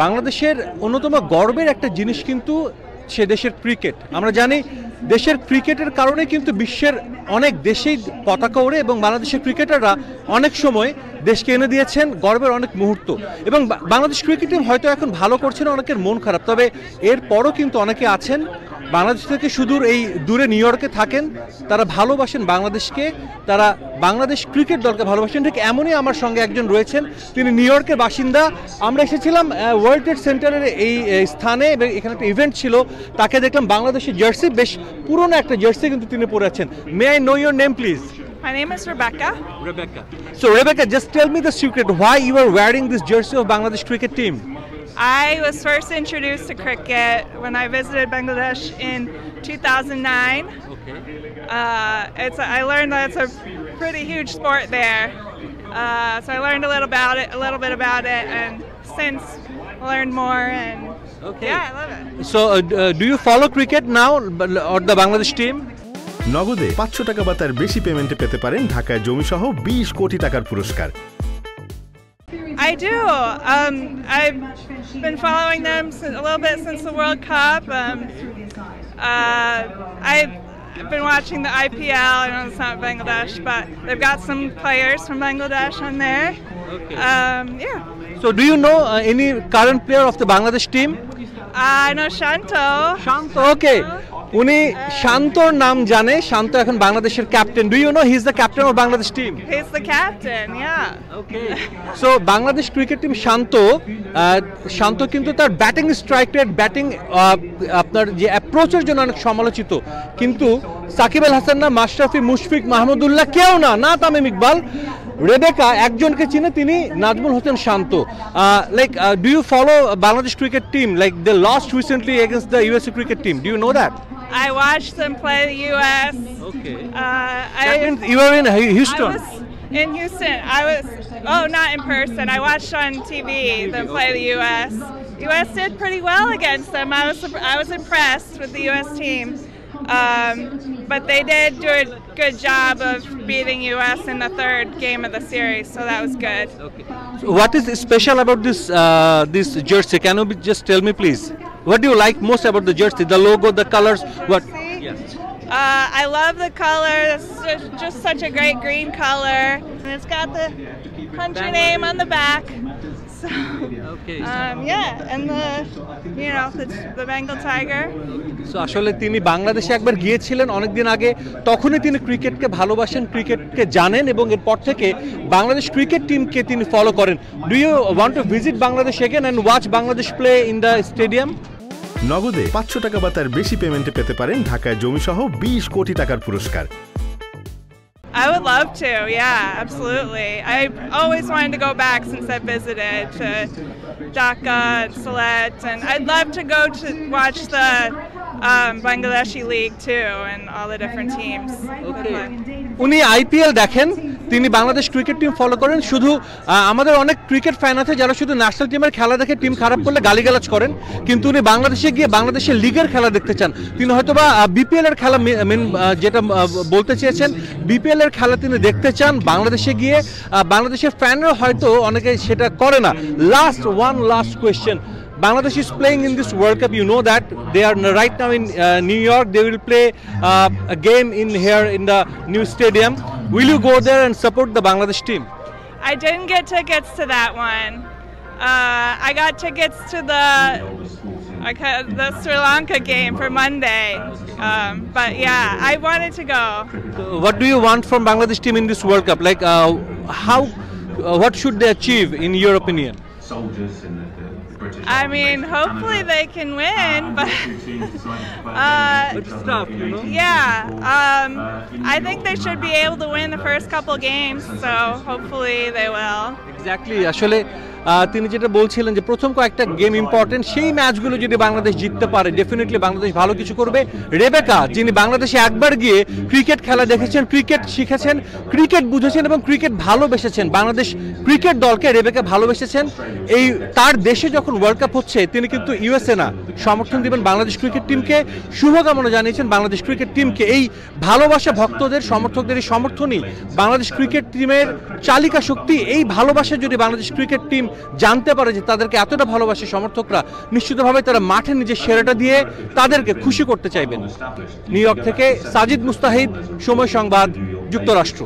বাংলাদেশের অন্যতম গর্বের একটা জিনিস কিন্তু সে দেশের ক্রিকেট। আমরা জানি দেশের ক্রিকেটের কারণে কিন্তু বিশ্বের অনেক দেশেই পতাকা ওড়ে এবং বাংলাদেশের ক্রিকেটাররা অনেক সময় দেশকে এনে দিয়েছেন গর্বের অনেক মুহূর্ত। এবং বাংলাদেশ ক্রিকেট টিম হয়তো এখন ভালো করছে না, অনেকের মন খারাপ, তবে এরপরও কিন্তু অনেকে আছেন বাংলাদেশ থেকে সুদূর এই দূরে নিউ ইয়র্কে থাকেন, তারা ভালোবাসেন বাংলাদেশকে, তারা বাংলাদেশ ক্রিকেট দলকে ভালোবাসেন। ঠিক এমনই আমার সঙ্গে একজন রয়েছেন, তিনি নিউ ইয়র্কের বাসিন্দা। আমরা এসেছিলাম ওয়ার্ল্ড ট্রেড সেন্টারের এই স্থানে এবং এখানে একটা ইভেন্ট ছিল, তাকে দেখলাম বাংলাদেশের জার্সি, বেশ পুরনো একটা জার্সি কিন্তু তিনি পরে আছেন। May I know your name please? My name is Rebecca. Rebecca. So Rebecca, just tell me the secret why you are wearing this jersey of Bangladesh cricket team. I was first introduced to cricket when I visited Bangladesh in 2009. Okay. I learned that it's a pretty huge sport there. So I learned a little bit about it, and since learned more. And okay. Yeah, I love it. So do you follow cricket now or the Bangladesh team? নগদে 500 টাকা বা তার বেশি পেমেন্টে পেতে পারেন ঢাকায় জমিসহ 20 কোটি টাকার পুরস্কার। I do. I've been following them a little bit since the World Cup. I've been watching the IPL. I know it's not Bangladesh, but they've got some players from Bangladesh on there. Okay. Yeah. So do you know any current player of the Bangladesh team? I know Shanto. Shanto, okay. উনি শান্তর নাম জানে, শান্ত এখন বাংলাদেশের captain. Do you know he is the captain of Bangladesh team? He's the captain, yeah. Okay. So Bangladesh cricket team Shanto কিন্তু তার batting strike rate, batting আপনার যে অ্যাপ্রোচের জন্য অনেক সমালোচিত, কিন্তু সাকিব আল হাসান না, মাশরাফি, মুশফিক, মাহমুদুল্লাহ কেউ না তামিম ইকবাল, রেবেকা একজনকে চিনে, তিনি Najmul Hossain Shanto. Like do you follow Bangladesh cricket team? Like they lost recently against the USA cricket team. Do you know that? I watched them play the U.S. Okay. That means you were in Houston. I was in Houston. Not in person. I watched on TV them play the U.S. U.S. did pretty well against them. I was impressed with the U.S. team. But they did do a good job of beating U.S. in the third game of the series, so that was good. Okay. So what is special about this jersey? Can you just tell me, please? What do you like most about the jersey? The logo, the colors, what? Yes. I love the color. It's just such a great green color, and it's got the country name on the back. So, okay. Yeah, and the Bengal tiger. So আসলে তিনি বাংলাদেশে একবার গিয়েছিলেন অনেকদিন আগে, তখনই তিনি ক্রিকেটকে ভালোবাসেন, ক্রিকেটকে জানেন এবং এরপর থেকে বাংলাদেশ ক্রিকেট টিমকে তিনি ফলো করেন। Do you want to visit Bangladesh again and watch Bangladesh play in the stadium? নগদে 500 টাকা বা তার বেশি পেমেন্টে পেতে পারেন ঢাকায় জমিসহ 20 কোটি টাকার পুরস্কার। I would love to, yeah, absolutely. I've always wanted to go back since I visited to Dhaka and Sylhet, and I'd love to go to watch the Bangladeshi League too, and all the different teams. Okay. উনি IPL দেখেন, তিনি Bangladesh cricket team follow করেন। শুধু আমাদের অনেক cricket fan আছে যারা শুধু ন্যাশনাল টিমের খেলা দেখে টিম খারাপ করলে গালিগালাজ করেন, কিন্তু উনি বাংলাদেশে গিয়ে বাংলাদেশের লিগের খেলা দেখতে চান। তিনি হয়তোবা বিপিএল এর খেলা যেটা বলতে চেয়েছেন, বিপিএল এর খেলা তিনি দেখতে চান বাংলাদেশে গিয়ে। বাংলাদেশের ফ্যানরা হয়তো অনেকে সেটা করে না। Last question. Bangladesh is playing in this World Cup. You know that they are right now in New York. They will play a game in the new stadium. Will you go there and support the Bangladesh team? I didn't get tickets to that one. I got tickets to the Sri Lanka game for Monday. But yeah, I wanted to go. So what do you want from Bangladesh team in this World Cup? Like what should they achieve in your opinion? I mean, hopefully they can win, but it's tough, you know? Yeah, I think they should be able to win the first couple games, so hopefully they will. Exactly. আসলে তিনি যেটা বলছিলেন যে প্রথম কয়েকটা game important, সেই ম্যাচগুলো যদি বাংলাদেশ জিততে পারে ডেফিনেটলি বাংলাদেশ ভালো কিছু করবে। রেবেকা, যিনি বাংলাদেশে একবার গিয়ে ক্রিকেট খেলা দেখেছেন, ক্রিকেট শিখেছেন, ক্রিকেট বুঝেছেন এবং ক্রিকেট ভালোবেসেছেন, বাংলাদেশ ক্রিকেট দলকে রেবেকা ভালোবেসেছেন। এই তার দেশে যখন ওয়ার্ল্ড কাপ হচ্ছে তিনি কিন্তু ইউএসএ না, সমর্থন দিবেন বাংলাদেশ ক্রিকেট টিমকে, শুভকামনা জানিয়েছেন বাংলাদেশ ক্রিকেট টিমকে। এই ভালোবাসা ভক্তদের, সমর্থকদের এই সমর্থনই বাংলাদেশ ক্রিকেট টিমের চালিকা শক্তি। এই ভালোবাসা যদি বাংলাদেশ ক্রিকেট টিম জানতে পারে যে তাদেরকে এতটা ভালোবাসে সমর্থকরা, নিশ্চিতভাবে তারা মাঠে নিজের সেরাটা দিয়ে তাদেরকে খুশি করতে চাইবেন। নিউ ইয়র্ক থেকে সাজিদ মুস্তাহিদ, সময় সংবাদ, যুক্তরাষ্ট্র।